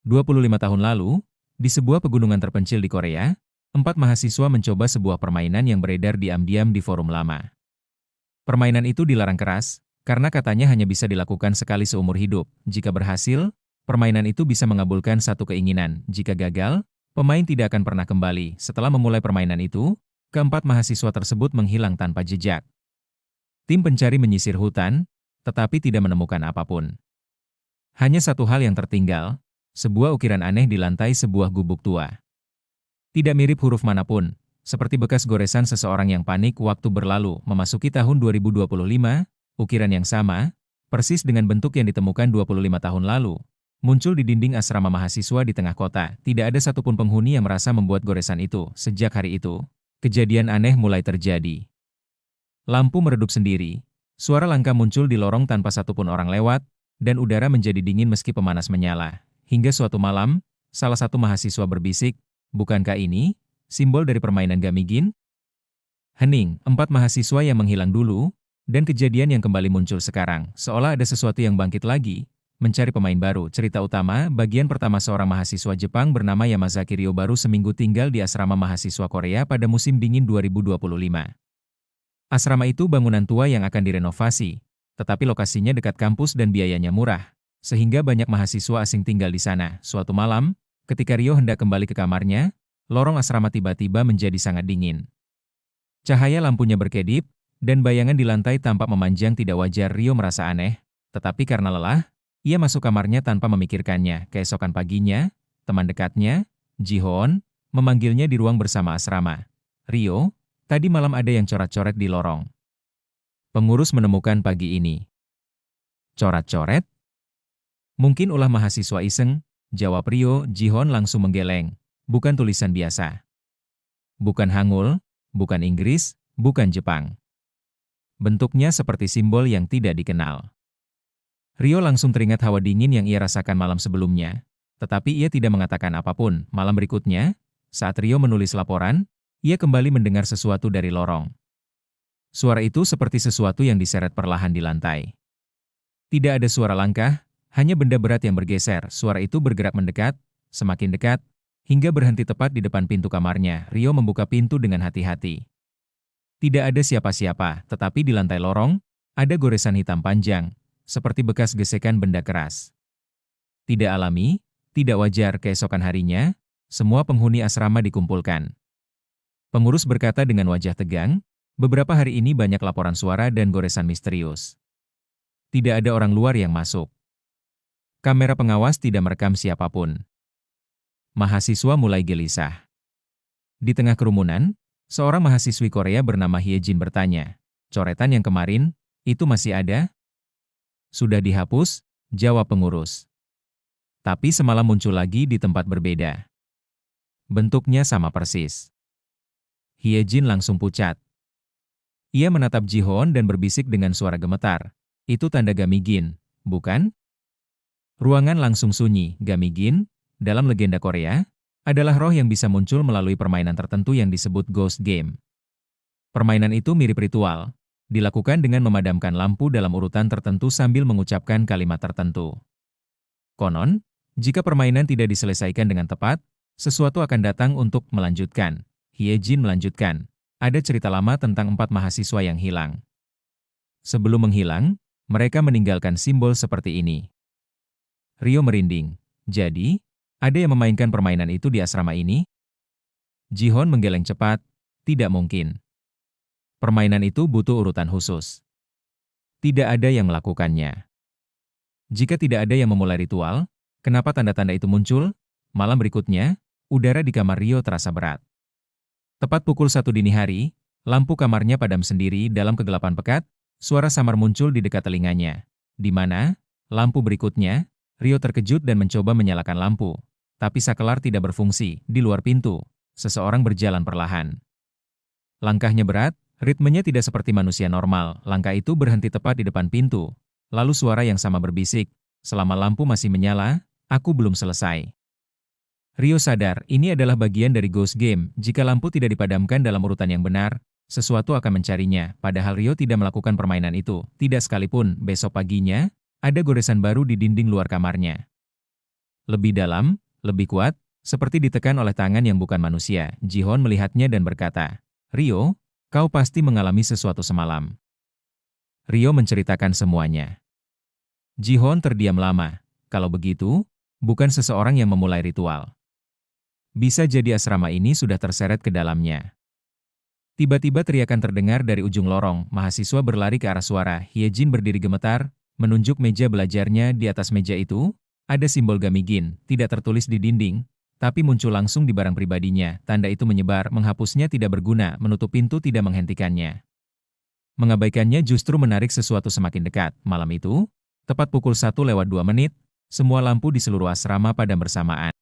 25 tahun lalu, di sebuah pegunungan terpencil di Korea, 4 mahasiswa mencoba sebuah permainan yang beredar diam-diam di forum lama. Permainan itu dilarang keras, karena katanya hanya bisa dilakukan sekali seumur hidup. Jika berhasil, permainan itu bisa mengabulkan satu keinginan. Jika gagal, pemain tidak akan pernah kembali. Setelah memulai permainan itu, keempat mahasiswa tersebut menghilang tanpa jejak. Tim pencari menyisir hutan, tetapi tidak menemukan apapun. Hanya satu hal yang tertinggal, sebuah ukiran aneh di lantai sebuah gubuk tua. Tidak mirip huruf manapun, seperti bekas goresan seseorang yang panik waktu berlalu. Memasuki tahun 2025, ukiran yang sama, persis dengan bentuk yang ditemukan 25 tahun lalu, muncul di dinding asrama mahasiswa di tengah kota. Tidak ada satupun penghuni yang merasa membuat goresan itu. Sejak hari itu, kejadian aneh mulai terjadi. Lampu meredup sendiri, suara langka muncul di lorong tanpa satupun orang lewat, dan udara menjadi dingin meski pemanas menyala. Hingga suatu malam, salah satu mahasiswa berbisik, "Bukankah ini simbol dari permainan Gamigin?" Hening, 4 mahasiswa yang menghilang dulu, dan kejadian yang kembali muncul sekarang, seolah ada sesuatu yang bangkit lagi, mencari pemain baru. Cerita utama, bagian pertama. Seorang mahasiswa Jepang bernama Yamazaki Ryo baru seminggu tinggal di asrama mahasiswa Korea pada musim dingin 2025. Asrama itu bangunan tua yang akan direnovasi, tetapi lokasinya dekat kampus dan biayanya murah, sehingga banyak mahasiswa asing tinggal di sana. Suatu malam, ketika Ryo hendak kembali ke kamarnya, lorong asrama tiba-tiba menjadi sangat dingin. Cahaya lampunya berkedip, dan bayangan di lantai tampak memanjang tidak wajar. Ryo merasa aneh, tetapi karena lelah, ia masuk kamarnya tanpa memikirkannya. Keesokan paginya, teman dekatnya, Ji-hoon, memanggilnya di ruang bersama asrama. "Ryo, tadi malam ada yang coret-coret di lorong. Pengurus menemukan pagi ini." "Coret-coret? Mungkin ulah mahasiswa iseng," jawab Ryo. Ji-hoon langsung menggeleng. "Bukan tulisan biasa. Bukan Hangul, bukan Inggris, bukan Jepang. Bentuknya seperti simbol yang tidak dikenal." Ryo langsung teringat hawa dingin yang ia rasakan malam sebelumnya, tetapi ia tidak mengatakan apapun. Malam berikutnya, saat Ryo menulis laporan, ia kembali mendengar sesuatu dari lorong. Suara itu seperti sesuatu yang diseret perlahan di lantai. Tidak ada suara langkah, hanya benda berat yang bergeser. Suara itu bergerak mendekat, semakin dekat, hingga berhenti tepat di depan pintu kamarnya. Ryo membuka pintu dengan hati-hati. Tidak ada siapa-siapa, tetapi di lantai lorong, ada goresan hitam panjang, seperti bekas gesekan benda keras. Tidak alami, tidak wajar. Keesokan harinya, semua penghuni asrama dikumpulkan. Pengurus berkata dengan wajah tegang, "Beberapa hari ini banyak laporan suara dan goresan misterius. Tidak ada orang luar yang masuk. Kamera pengawas tidak merekam siapapun." Mahasiswa mulai gelisah. Di tengah kerumunan, seorang mahasiswi Korea bernama Hyejin bertanya, "Coretan yang kemarin, itu masih ada?" "Sudah dihapus," jawab pengurus. "Tapi semalam muncul lagi di tempat berbeda. Bentuknya sama persis." Hyejin langsung pucat. Ia menatap Ji-hoon dan berbisik dengan suara gemetar, "Itu tanda Gamigin, bukan?" Ruangan langsung sunyi. Gamigin, dalam legenda Korea, adalah roh yang bisa muncul melalui permainan tertentu yang disebut ghost game. Permainan itu mirip ritual, dilakukan dengan memadamkan lampu dalam urutan tertentu sambil mengucapkan kalimat tertentu. Konon, jika permainan tidak diselesaikan dengan tepat, sesuatu akan datang untuk melanjutkan. Hyejin melanjutkan, "Ada cerita lama tentang 4 mahasiswa yang hilang. Sebelum menghilang, mereka meninggalkan simbol seperti ini." Ryo merinding. "Jadi, ada yang memainkan permainan itu di asrama ini?" Ji-hoon menggeleng cepat, "Tidak mungkin. Permainan itu butuh urutan khusus. Tidak ada yang melakukannya. Jika tidak ada yang memulai ritual, kenapa tanda-tanda itu muncul?" Malam berikutnya, udara di kamar Ryo terasa berat. Tepat pukul 1 dini hari, lampu kamarnya padam sendiri. Dalam kegelapan pekat, suara samar muncul di dekat telinganya. "Di mana?" Lampu berikutnya, Ryo terkejut dan mencoba menyalakan lampu. Tapi saklar tidak berfungsi. Di luar pintu, seseorang berjalan perlahan. Langkahnya berat, ritmenya tidak seperti manusia normal. Langkah itu berhenti tepat di depan pintu. Lalu suara yang sama berbisik, "Selama lampu masih menyala, aku belum selesai." Ryo sadar, ini adalah bagian dari ghost game. Jika lampu tidak dipadamkan dalam urutan yang benar, sesuatu akan mencarinya. Padahal Ryo tidak melakukan permainan itu. Tidak sekalipun. Besok paginya, ada goresan baru di dinding luar kamarnya. Lebih dalam, lebih kuat, seperti ditekan oleh tangan yang bukan manusia. Ji-Hoon melihatnya dan berkata, "Rio, kau pasti mengalami sesuatu semalam." Rio menceritakan semuanya. Ji-Hoon terdiam lama. Kalau begitu, bukan seseorang yang memulai ritual. Bisa jadi asrama ini sudah terseret ke dalamnya. Tiba-tiba teriakan terdengar dari ujung lorong. Mahasiswa berlari ke arah suara. Hyejin berdiri gemetar, menunjuk meja belajarnya. Di atas meja itu, ada simbol Gamigin, tidak tertulis di dinding, tapi muncul langsung di barang pribadinya. Tanda itu menyebar, menghapusnya tidak berguna, menutup pintu tidak menghentikannya. Mengabaikannya justru menarik sesuatu semakin dekat. Malam itu, tepat pukul 1 lewat 2 menit, semua lampu di seluruh asrama padam bersamaan.